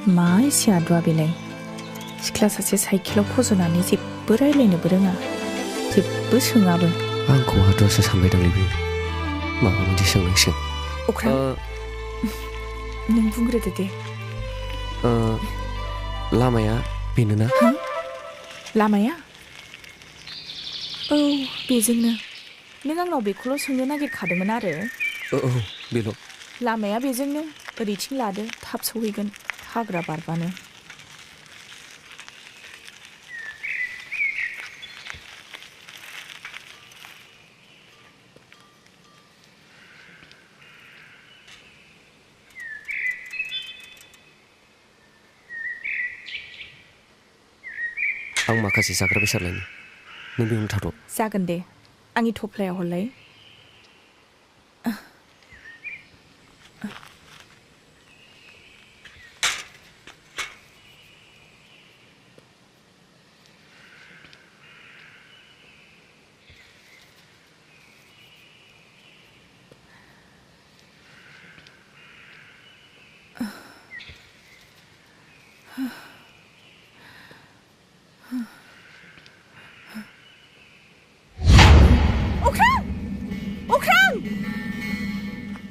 मा एसे आदुआ बेलाय सिख्ला सासे साइकेलाव फज'नानै जेबो रायलायनोबो रोङा जेबो सोङाबो आंखौ आदुआसो सानबाय दांलै बे माबा मोनसे सोंनांसिगोन अख्रां नों बुंग्रोदो दे लामाया बेनोना लामाया औ बेजोंनो नों आंनाव बेखौल' सोंनो नागिरखादोंमोन आरो औ बेल' लामाया बेजोंनो ओरैथिं लादो थाब सौहैगोन हाग्रा बारबानो आं माखासे जाग्रा बेसाद लायनि नों बेयावनो थाथ' जागोन दे आंनि थफ्लायाव हरलाय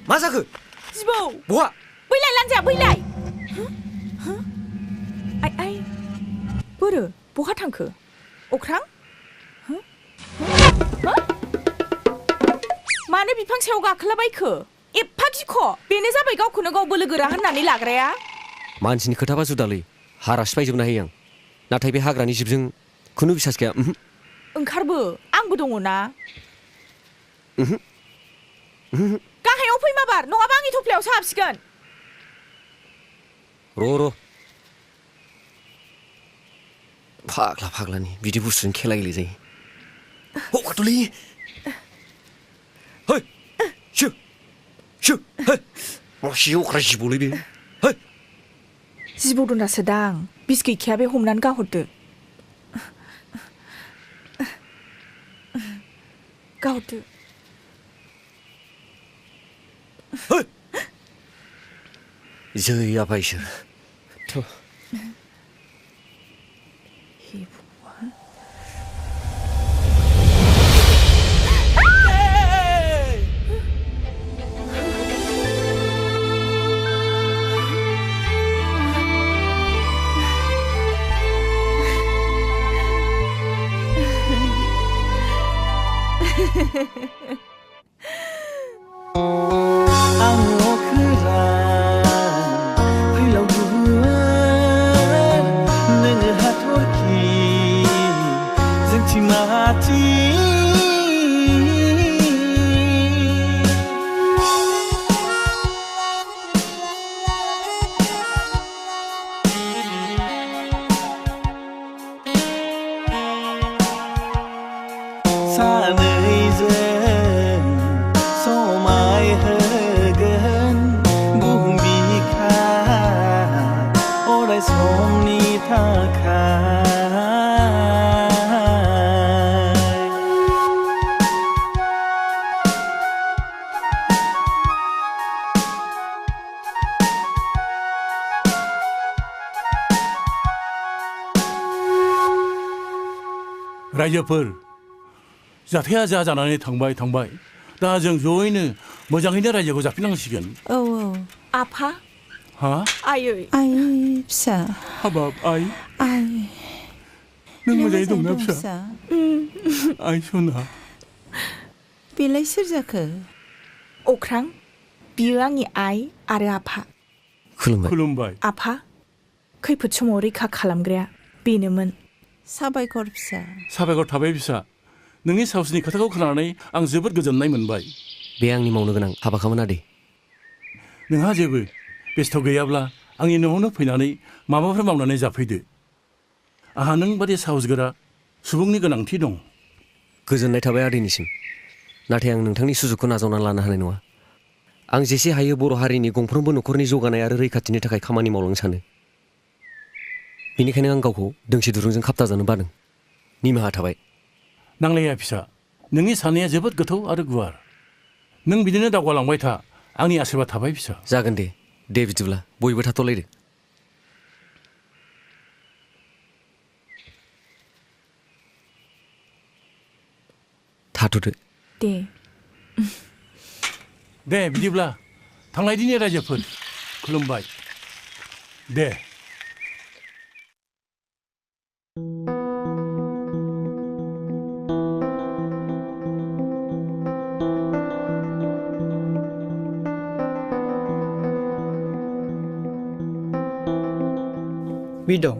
मा जाखो जिबौ बहा बैलाय लान्जाया बैलाय आइ बोरो बहा थांखो अख्रां मानो बिफां सायाव गाखोलाबायखो एफा गिख' बेनो जाबाय गावखौनो गाव बोलो गोरा होननानै लाग्राया मानसिनि खोथाबा जुदालै हारा सिफायजोबनो हायो आं नाथाय बे हाग्रानि जिबजों खुनु बिसास गैया ओंखारबो आंबो दङ ना गाहायाव फै माबार नङाबा आंनि थफ्लायावसो हाबसिगोन र' फाग्लानि बिदि बुस्थुजों खेला गेलेजायो हगारथ'लै है शो मासे अख्रा जिबौलै बे जिबौ दन्दासो दां बिस गैखाया बे हमनानै गाहरदो गाहरदो जै आफा इसोर रायजोफोर जाथाया जानानै थांबाय दा जों जयैनो मोजाङैनो रायजोखौ जाफिननांसिगोन औ आफा हा आयै आइ फिसा हाबाब आइ नों मोजाङै दंना फिसा आइ सना बेलाय सोर जाखो अख्रां बियो आंनि आइ आरो आफा खुलुमबाय आफा खैफोद समाव रैखा खालामग्राया बेनोमोन साबायखर फिसा साबायखर थाबाय फिसा नोंनि साहसनि खोथाखौ खोनानानै आं जोबोद गोजोननाय मोनबाय बे आंनि मावनो गोनां हाबाखामोन आदै नोंहा जेबो बेस्थ' गैयाब्ला आंनि न'आवनो फैनानै माबाफोर मावनानै जाफैदो आंहा नों बादि साहसगोरा सुबुंनि गोनांथि दं गोजोननाय थाबाय आदैनिसिम नाथाय आं नोंथांनि सुजुगखौ नाजावनानै लानो हानाय नङा आं जेसे हायो बर' हारिनि गंफ्रोमबो न'खरनि जौगानाय आरो रैखाथिनि थाखाय खामानि मावलांनो सानो बेनिखायनो आं गावखौ दोंसे दुरुंजों खाबथाजानो बादों निमाहा थाबाय नांलाया फिसा नोंनि साननाया जोबोद गोथौ आरो गुवार नों बिदिनो दावगालांबाय था आंनि आशीर्बाद थाबाय फिसा जागोन दे बिदिब्ला बयबो थाथ'लायदो थाथ'दो। दे। दे बिदिब्ला थांलायदिनि रायजोफोर खुलुमबाय दे। बिदाव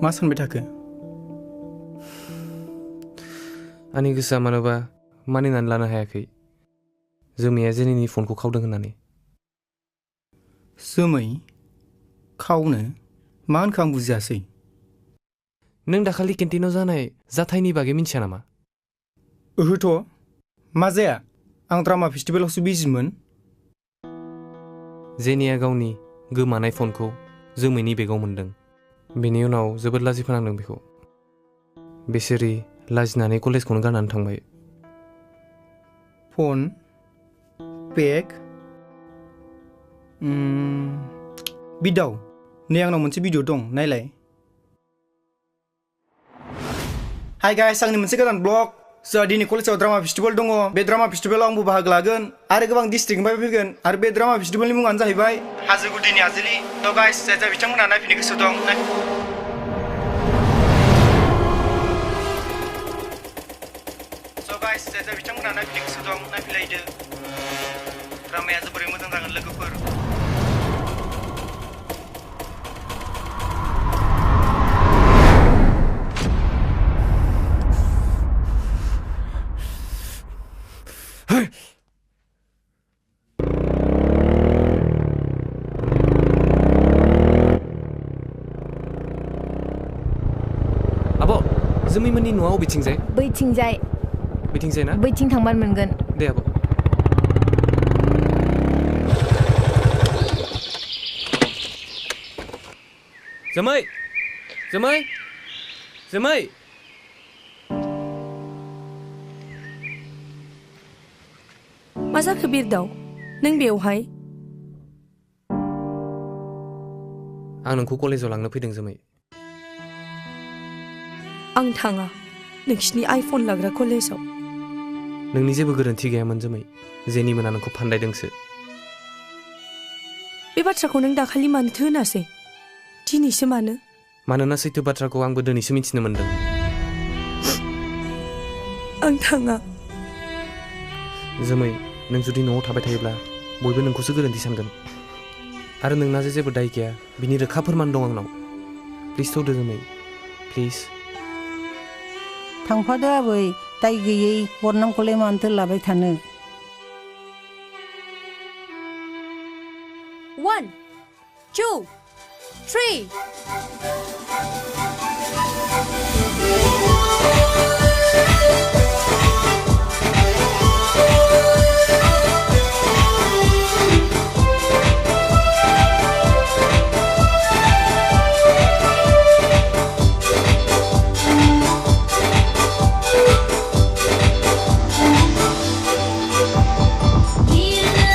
मा सानबाय थाखो? आंनि गोसोआ मानोबा मानिनानै लानो हायाखै जोमैया जेनिनि फनखौ खावदों होननानै। जोमै खावनो मा होनखो आं बुजियासै। नों दाखालि केन्टिनाव जानाय जाथायनि बागै मिन्थिया नामा? ओहोथ' मा जाया, आं ड्रामा फेस्टिभेलावसो बिजिमोन। जेनिया गावनि गोमानाय फनखौ जोमैनि बेगाव मोन्दों। बेनि उनाव जोबोद लाजि फोनांदों बेखौ। बेसेरि लाजिनानै कलेजखौनो गारनानै थांबाय। फन बेग बिदाव नै आंनाव मोनसे भिडिअ दं नायलाय। हाय गाइस, आंनि मोनसे गोदान ब्लग। जोंहा दिनै कलेजाव ड्रामा फेस्टिभेल दङ। बे ड्रामा फेस्टिभेलाव आंबो बाहागो लागोन आरो गोबां डिस्ट्रिक्टनिफ्राय फैगोन। आरो बे ड्रामा फेस्टिभेलनि मुङानो जाहैबाय हाजो गुदिनि आजोलि। थ' गाइस, जाय बिथांमोनहा नायफैनो गोसो दं नायफैलायदो। ड्रामाया जोबोरै मोजां जागोन लोगोफोर। आब' जोमैमोननि न'आ अबेथिंजाय? बैथिंजाय बैथिंजाय ना? बैथिं थांबानो मोनगोन। दे आब'। जोमै जोमै जोमै मा जाखो बिरदाव, नों बेवहाय? आं नोंखौ कलेजाव लांनो फैदों जोमै। आं थाङा नोंसिनि आइफन लाग्रा कलेजाव। नोंनि जेबो गोरोन्थि गैयामोन जोमै। जेनिमोना नोंखौ फान्दायदोंसो। बे बाथ्राखौ नों दाखालि मानोथो होनासै? दिनैसो मानो? मानोना सैथो बाथ्राखौ आंबो दिनैसो मिथिनो मोन्दों। आं थाङा। जोमै, नों जुदि न'आव थाबाय थायोब्ला बयबो नोंखौसो गोरोन्थि सानगोन। आरो नोंना जेबो दाय गैया बिनि रोखा फोरमान दं आंनाव। प्लिज थौदो जोमै, प्लिज। थांफादो आबै, दाय गैयै बदनामखौलाय मानोथो लाबाय थानो। 1 2 3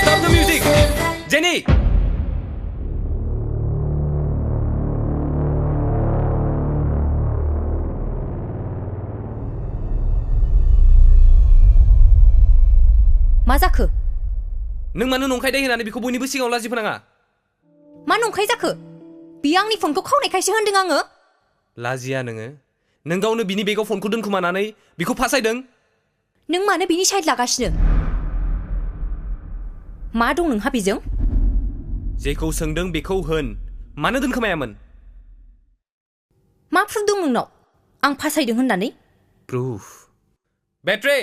Stop the music! Jenny! मा जाखो? नों मानो नंखाय दाय होनानै बेखौ बयनिबो सिगाङाव लाजि फोनाङा? मा नंखाय जाखो? बियो आंनि फनखौ खावनायखायसो होनदों आङो। लाजिया नोङो? नों गावनो बिनि बेगाव फनखौ दोनखुमानानै बिखौ फासायदों। नों मानो बिनि साइड लागासिनो? मा दं नोंहा बेजों? जेखौ सोंदों बेखौ होन। मानो दोनखोमायामोन? मा प्रुफ दं नोंनाव आं फासायदों होननानै? प्रुफ? बेट्रे!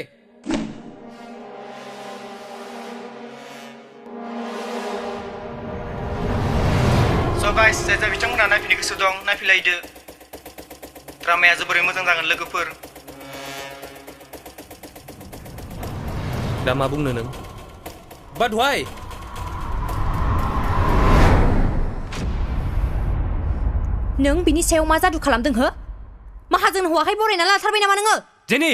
स' गाइस, जाय बिथांमोनहा नायफैनो गोसो दं नायफैलायदो। ड्रामाया जोबोरै मोजां जागोन लोगोफोर। दा मा बुंनो नों? But why? नों बिनि सायाव मा जादु खालामदों हो? माहाजोन हौवाहाय बरायना लाथारबाय नामा नोङो? जेनि!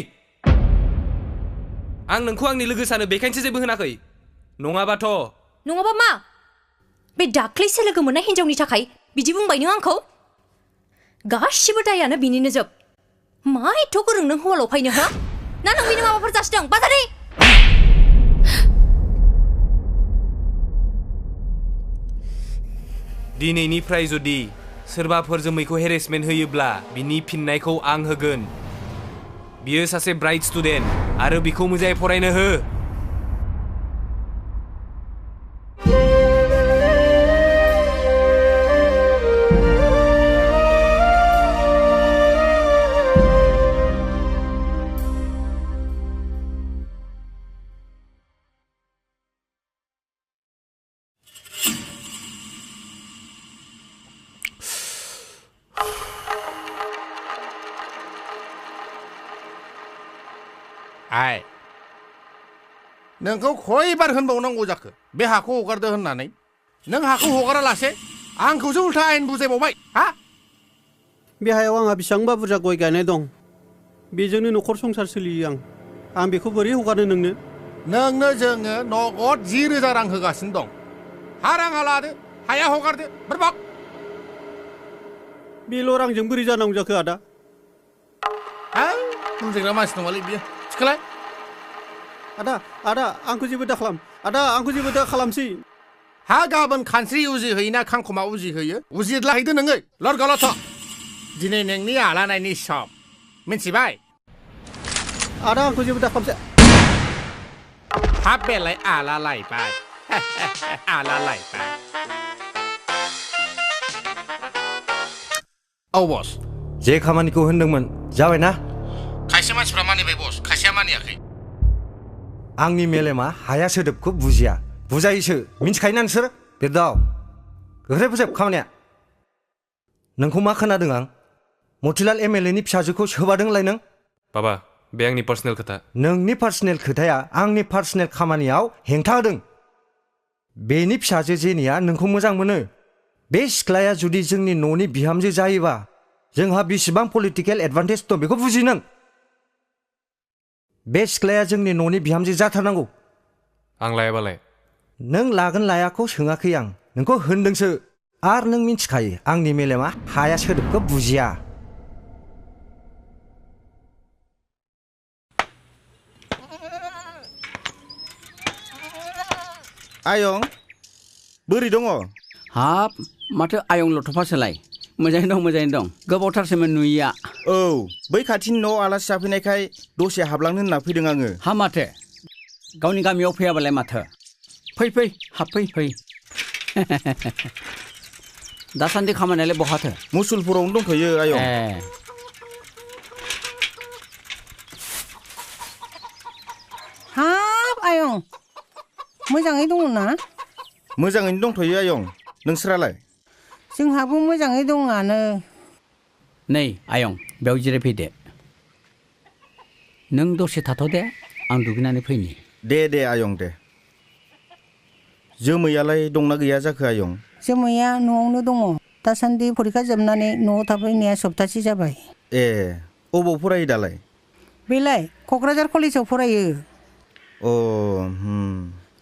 आं नोंखौ आंनि लोगो सानो बेखायनोसो जेबो होनाखै। नङाबाथ'। नङाबा मा? बे दाख्लैसो लोगो मोननाय हिन्जावनि थाखाय बिदि बुंबाय नों आंखौ? गासिबो दायानो बिनिनो जोब। मा एथ' गोरों नों हौवा लफायनो हो? ना नों बेनो माबाफोर जासिदों बाजारि दिनैनिफ्राय जुदि सोरबाफोर जोमैखौ हेरेसमेन्ट होयोब्ला बिनि फिननायखौ आं होगोन बियो सासे ब्राइट स्टुडेन्ट आरो बिखौ मोजाङै फरायनो हो आइ नोंखौ खयबार होनबावनांगौ जाखो बे हाखौ हगारदो होननानै नों हाखौ हगारालासे आंखौसो उल्था आयेन बुजायबावबाय हा बे हायाव आंहा बेसेबांबा बुरजा गय गायनाय दं बेजोंनो न'खर संसार सोलियो आं बेखौ बोरै हगारनो नोंनो जोङो नगद 10,000 रां होगासिनो दं हा राङा लादो हाया हगारदो बरबाक बेल' रांजों बोरै जानांगौ जाखो आदा हा बुजायग्रा मानसि नङालै बियो थिखोलाय आदा आंखौ जेबो दाखालाम आदा आंखौ जेबो दाखालामसै हा गाबोन खानस्रि उजिहैयोना खांखमा उजिहैयो उजिद्लाहैदो नोङो लरगलथ' दिनै नोंनि आलानायनि सम मिन्थिबाय आदा आंखौ जेबो दाखालामसै हाब बेलाय आला लायबाय आला लायबाय औ बस जे खामानिखौ होनदोंमोन जाबाय ना खायसे मानसिफ्रा मानिबाय बस खायसेया मानियाखै आंनि मेलेमा हाया सोदोबखौ बुजिया बुजायोसो मिन्थिखायोना नोंसोर बिरदाव ओरै फोजोब खामानिया नोंखौ मा खोनादों आं मतिलाल MLA नि फिसाजोखौ सोबादोंलाय नों बाबा बे आंनि पार्सनेल खोथा नोंनि पार्सनेल खोथाया आंनि पार्सनेल खामानियाव हेंथा होदों बेनि फिसाजो जेनिया नोंखौ मोजां मोनो बे सिख्लाया जुदि जोंनि न'नि बिहामजो जायोबा जोंहा बेसेबां पलिटिकेल एडभान्टेज दं बेखौ बुजि नों बे सिख्लाया जोंनि न'नि बिहामजो जाथारनांगौ आं लायाबालाय नों लागोन लायाखौ सोङाखै आं नोंखौ होनदोंसो आरो नों मिन्थिखायो आंनि मेलेमा हाया सोदोबखौ बुजिया आयं बोरै दङ हाब माथो आयं लथ'फासोलाय मोजाङैनो दं गोबावथारसैमोन नुयिया औ बै खाथिनि न'आव आलासि जाफैनायखाय दसे हाबलांनो होनना फैदों आङो हा माथो गावनि गामियाव फैयाबालाय माथो फै हाबफै दासान्दि खामानियालाय बहाथो मुसुलपुरावनो दंथ'यो आयं हाब आयं मोजाङै दङ ना मोजाङैनो दंथ'यो आयं नोंसोरालाय जोंहाबो मोजाङै दङआनो नै आयं बेयाव जिरायफैदो नों दसे थाथ' दे आं दुगैनानै फैनि दे आयं दे जोमैयालाय दंना गैया जाखो आयं जोमैया न'आवनो दङ दासान्दि फरिखा जोबनानै न'आव थाफैनाया सप्तासे जाबाय ए अबाव फरायो दालाय बेलाय क'क्राझार कलेजाव फरायो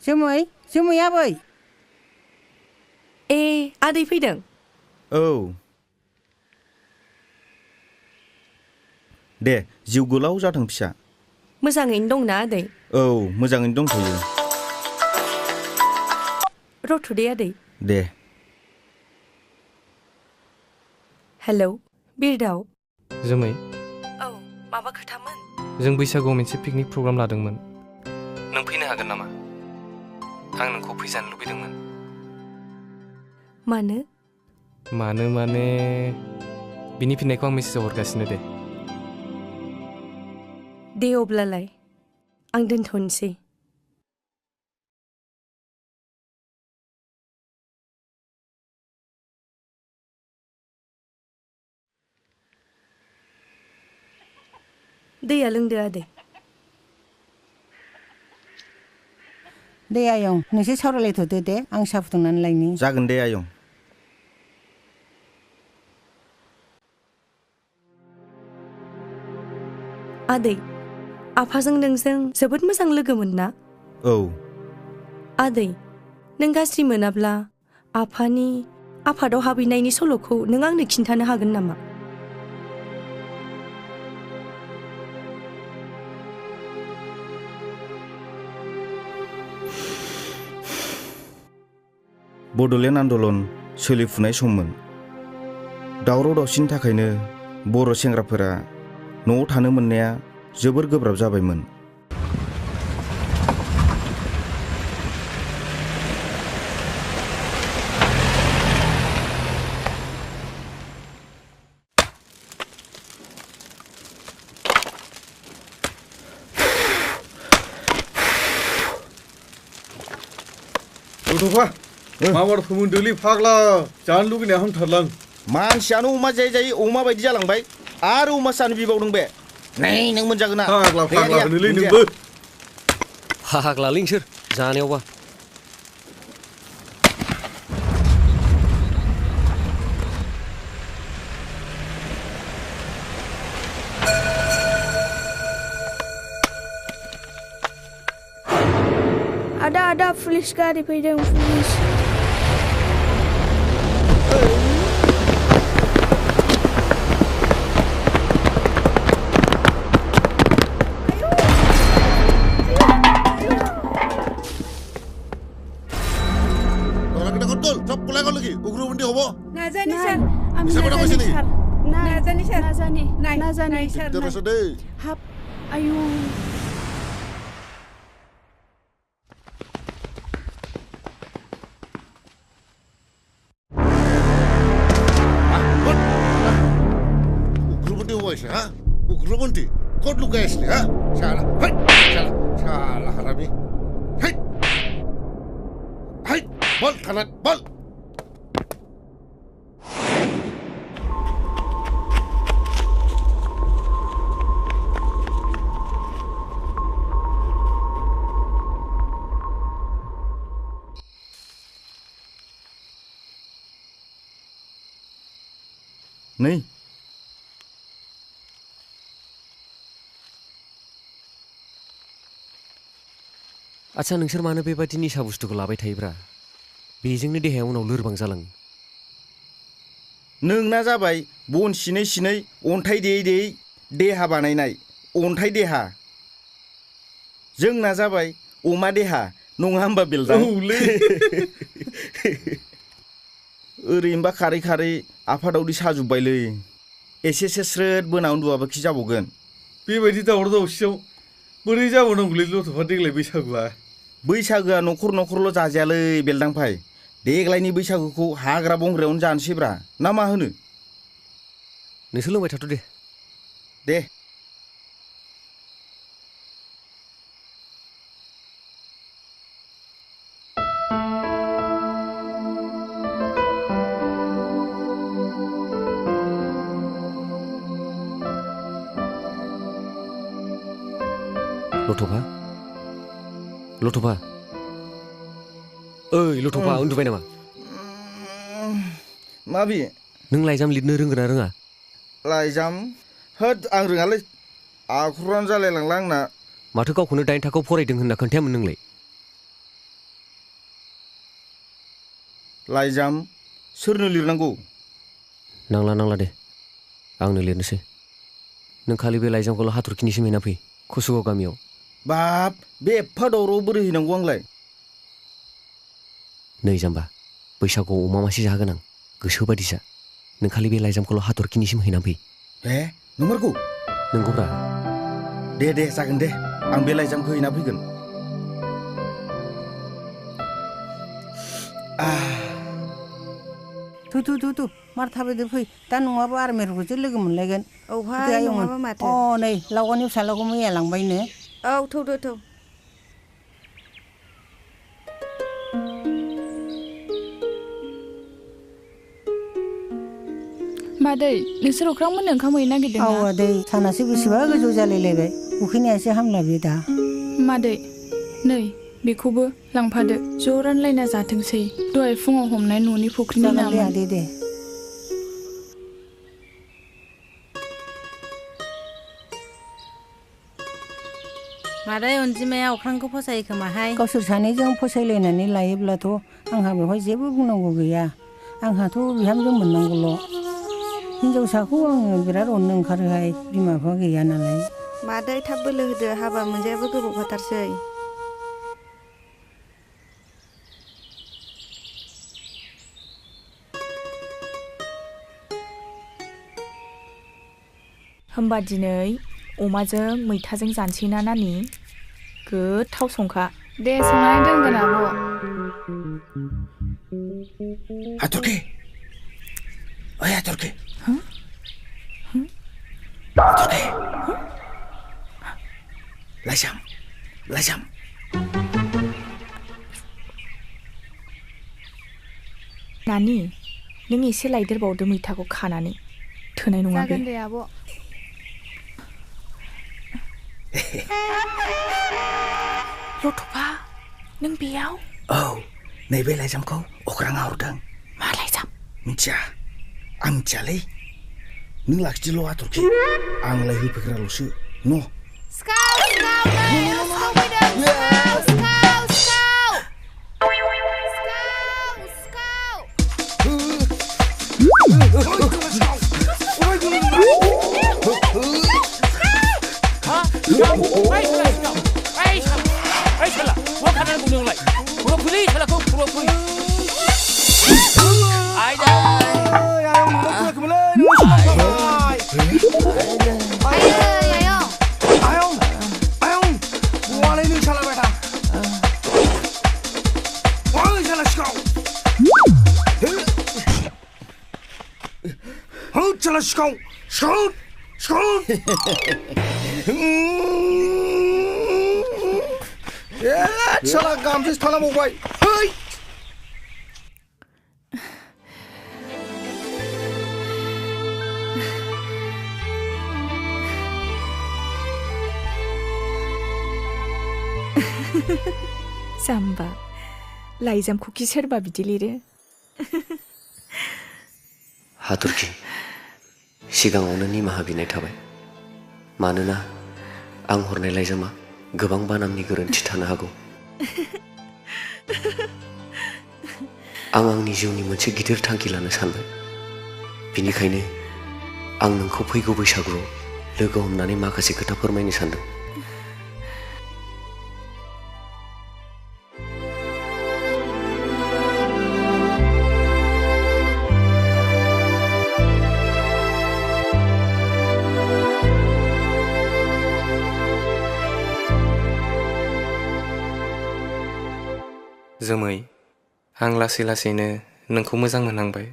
जोमै आबै ए आदै फैदों औ दे जिउ गोलाव जाथों फिसा मोजाङैनो दंना आदै औ मोजाङैनो दंथ'यो रथ'दे आदै दे हेलौ बिरदाव जोमै औ माबा खोथामोन जों बैसागुआव मोनसे पिकनिक प्रग्राम लादोंमोन नों फैनो हागोन नामा आं नोंखौ फैजानो लुबैदोंमोन मानो माने बिनि फिननायखौ आं मेसेजाव हरगासिनो दे अब्लालाय आं दोनथ'नोसै दैया लोंदो आदै दे आयं नोंसोर सावरायलायथ'दो दे आं साहा फुदुंनानै लायनि जागोन दे आयं आदै आफाजों नोंजों जोबोद मोजां लोगोमोन ना औ आदै नों गाज्रि मोनाब्ला आफादाव हाबहैनायनि सल'खौ नों आंनो खिन्थानो हागोन नामा बड'लेण्ड आन्दलन सोलिफुनाय सममोन। दावराव दावसिनि थाखायनो बर' सेंग्राफोरा न'आव थानो मोननाया जोबोर गोब्राब जाबायमोन। गथ'फा माबार फोमोनदोलै फाग्ला जानो लुगैनाया हामथारलां। मानसियानो अमा जायै जायै अमा बायदि जालांबाय आरो अमा जानो बिबावदों बे। नै नों मोनजागोन ना? फाग्ला फाग्ला होनोलै नोंबो। फाग्लालै नोंसोर जानायावबा। Ada pulis gaari faydamu pulis. Orang kita kontol, cap pulang kau lagi. Ukru bunti hobo. Nazani sir, Bisa berapa sini? Nazani sir, Nazani sir. Terus deh. Hap, ayo. Ha? Ukru bunti. Kau luka esli, ha? Salah. Hai, salah. Salah harami. Hai. Hai, bal kanan, bal. Nih. आच्छा नोंसोर मानो बेबादि निसा बुस्थुखौ लाबाय थायोब्रा? बेजोंनो देहाया उनाव लोरबां जालाङो। नोंना जाबाय बन सिनै सिनै अन्थाइ देयै देयै देहा बानायनाय अन्थाइ देहा। जोंना जाबाय अमा देहा नङा होमबा बेलदां? ओरैनोबा खारै खारै आफादावदि साजुब्बायलै। एसेसो स्रोद बोना उन्दुआबा खि जाबावगोन। बेबायदि दावराव दावसियाव बोरै जाबावनांगौलै लथ'फा देग्लाय बैसागुआ? बैसागोआ न'खर न'खरल' जाजायालै बेलदां भाइ। देग्लायनि बैसागुखौ हाग्रा बंग्रायावनो जानोसैब्रा ना मा होनो? नोंसोर लोंबाय थाथ' दे। दे। लथ'फा लथ'फा ओइ लथ'फा उन्दुबाय नामा? माबि? नों लाइजाम लिरनो रोंगोना रोङा? लाइजाम? होद आं रोङालै आखरानो जालायलांला आंना। माथो गावखौनो 8 थाखोआव फरायदों होनना खोन्थायामोन नोंलाय? लाइजाम सोरनो लिरनांगौ? नांला नांला दे आंनो लिरनोसै। नों खालि बे लाइजामखौल' हाथरखिनिसिम हैना फै कसुगाव गामियाव। बाब बे एफा दावराव बोरै हैनांगौ आंलाय? नै जाम्बा बैसागुआव अमा मासे जाहोगोन आं गोसो बादि जा। नों खालि बे लाइजामखौल' हाथरखिनिसिम हैना फै। ए नंमारगौ? नंगौब्रा। दे दे जागोन दे आं बे लाइजामखौ हैना फैगोन। थु मार थाबायदो फै दा नङाबा आर्मिफोरखौसो लोगो मोनलायगोन। औहाय नङाबा माथो। नै लावगानि फिसालाखौ मैया लांबायनो। औ थौ। मादै नोंसोर अख्रां मोननो ओंखाम हैनो नागिरदों ना? औ आदै सानासो बेसेबा गोजौ जालायलायबाय उखैनायासो हामला बे दा। मादै नै बेखौबो लांफादो ज' रानलायना जाथोंसै। दहाय फुङाव हमनाय न'नि फुख्रिनि नामोन। दे मादै अनजिमाया अख्रांखौ फसायो खोमाहाय। गावसोर सानैजों फसायलायनानै लायोब्लाथ' आंहा बेवहाय जेबो बुंनांगौ गैया। आंहाथ' बिहामजो मोननांगौल'। हिनजावसाखौ आङो बिराद अननो ओंखारोहाय बिमा बिफा गैया नालाय। मादै थाब बोलो होदो हाबा मोनजायाबो गोबाव खाथारसै। होमबा दिनै अमाजों मैथाजों जानसै ना नानि गोथाव संखा दे संनानै दोनगोन आब' हाथरखि ओइ हाथरखि लाइजाम लाइजाम नानि नों एसे लायदेरबावदो मैथाखौ खानानै थोनाय नङा बे जागोन दे आब' लथ'फा नों बेयाव औ नैबे लाइजामखौ अख्राङा हरदों मा लाइजाम मिथिया आं मिथियालै नों लाखिदोल' हाथरखि आंलाय होफैग्राल'सो न' Scout! Scout! Scout! साला गामसे थालाबावबाय है जाम्बा लाइजामखौ सोरबा बिदि लिरो हाथरखि सिगाङावनो निमाहा बिनाय थाबाय मानोना आं हरनाय लाइजामा गोबां बानामनि गोरोन्थि थानो हागौ आं आंनि जिउनि मोनसे गिदिर थांखि लानो सानबाय बिनिखायनो आं नोंखौ फैगौ बैसागुआव लोगो हमनानै माखासे खोथा फोरमायनो सानदों जोमै आं लासै लासैनो नोंखौ मोजां मोनहांबाय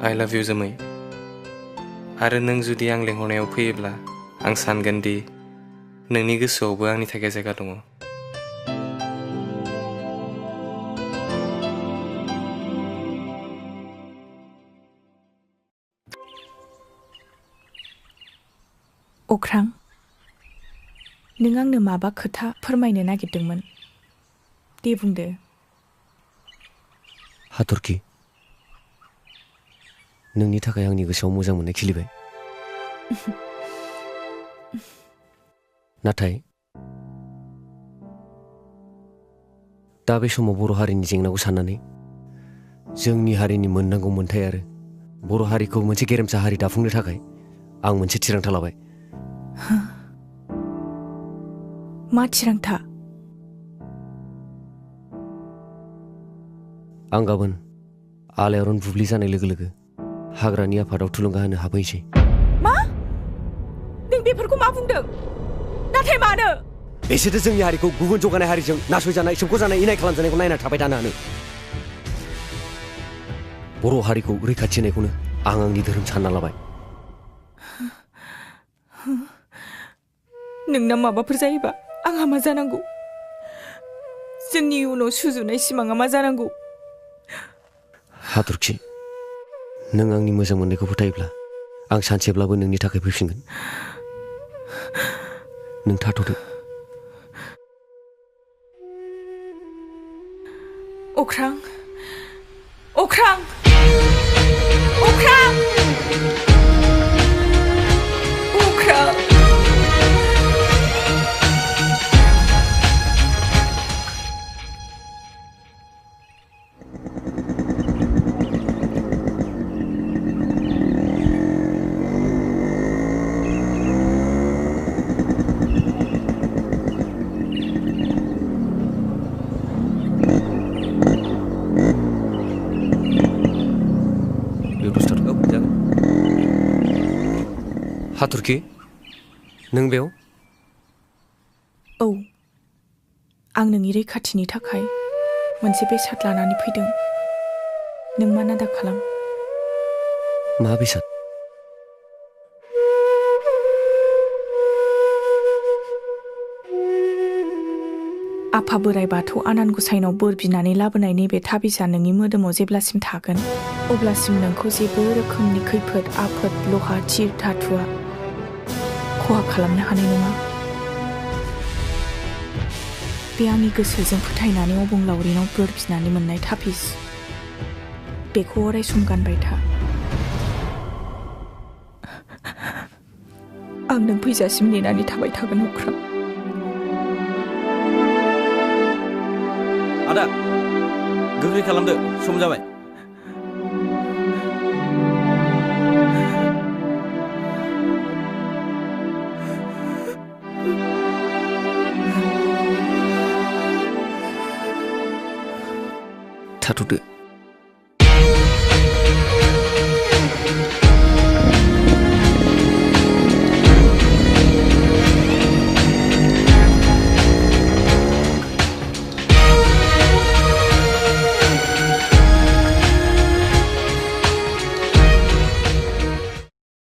I love you जोमै आरो नों जुदि आं लेंहरनायाव फैयोब्ला आं सानगोन दि नोंनि गोसोआवबो आंनि थाखाय जायगा दङ अख्रां नों आंनो माबा खोथा फोरमायनो नागिरदोंमोन दे बुंदो हाथरखि नोंनि थाखाय आंनि गोसोआव मोजां मोननाय खिलिबाय नाथाय दा बे समाव बर' हारिनि जेंनाखौ साननानै जोंनि हारिनि मोननांगौ मोनथाय आरो बर' हारिखौ मोनसे गेरेमसा हारि दाफुंनो थाखाय आं मोनसे थिरांथा लाबाय मा थिरांथा आं गाबोन आलायारन बुब्लि जानाय लोगो लोगो हाग्रानि आफादाव थुलुंगा होनो हाबहैसै मा नों बेफोरखौ मा बुंदों नाथाय मानो बिसोरो जोंनि हारिखौ गुबुन जौगानाय हारिजों नासयजानाय सोबख'जानाय इनाय खालामजानायखौ नायना थाबाय थानो हानो बर' हारिखौ रैखाथि होनायखौनो आं आंनि धोरोम सानना लाबाय नोंना माबाफोर जायोबा आंहा मा जानांगौ जोंनि उनाव सुजुनाय सिमाङा मा जानांगौ हाथरखि नों आंनि मोजां मोननायखौ फोथायोब्ला आं सानसेब्लाबो नोंनि थाखाय फैफिनगोन नों थाथ'दो अख्रां अख्रां अख्रां अख्रां हाथरखि नों बेयाव औ आं नोंनि रैखाथिनि थाखाय मोनसे बेसाद लानानै फैदों नों मा नादा खालाम मा बेसाद आफा बोराइ बाथौ आनान गसाइनाव बोर बिनानै लाबोनाय नैबे थाबिजा नोंनि मोदोमाव जेब्लासिम थागोन अब्लासिम नोंखौ जेबो रोखोमनि खैफोद आफोद लहा थिर धातुआ खहा खालामनो हानाय नङा बे आंनि गोसोजों फोथायनानै अबंलावरिनाव बोर बिनानै मोननाय थाबिज बेखौ अराय सम गानबाय था आं नों फैजासिम नेनानै थाबाय थागोन अख्रां आदा गोख्रै खालामदो सम जाबाय थाथ'दो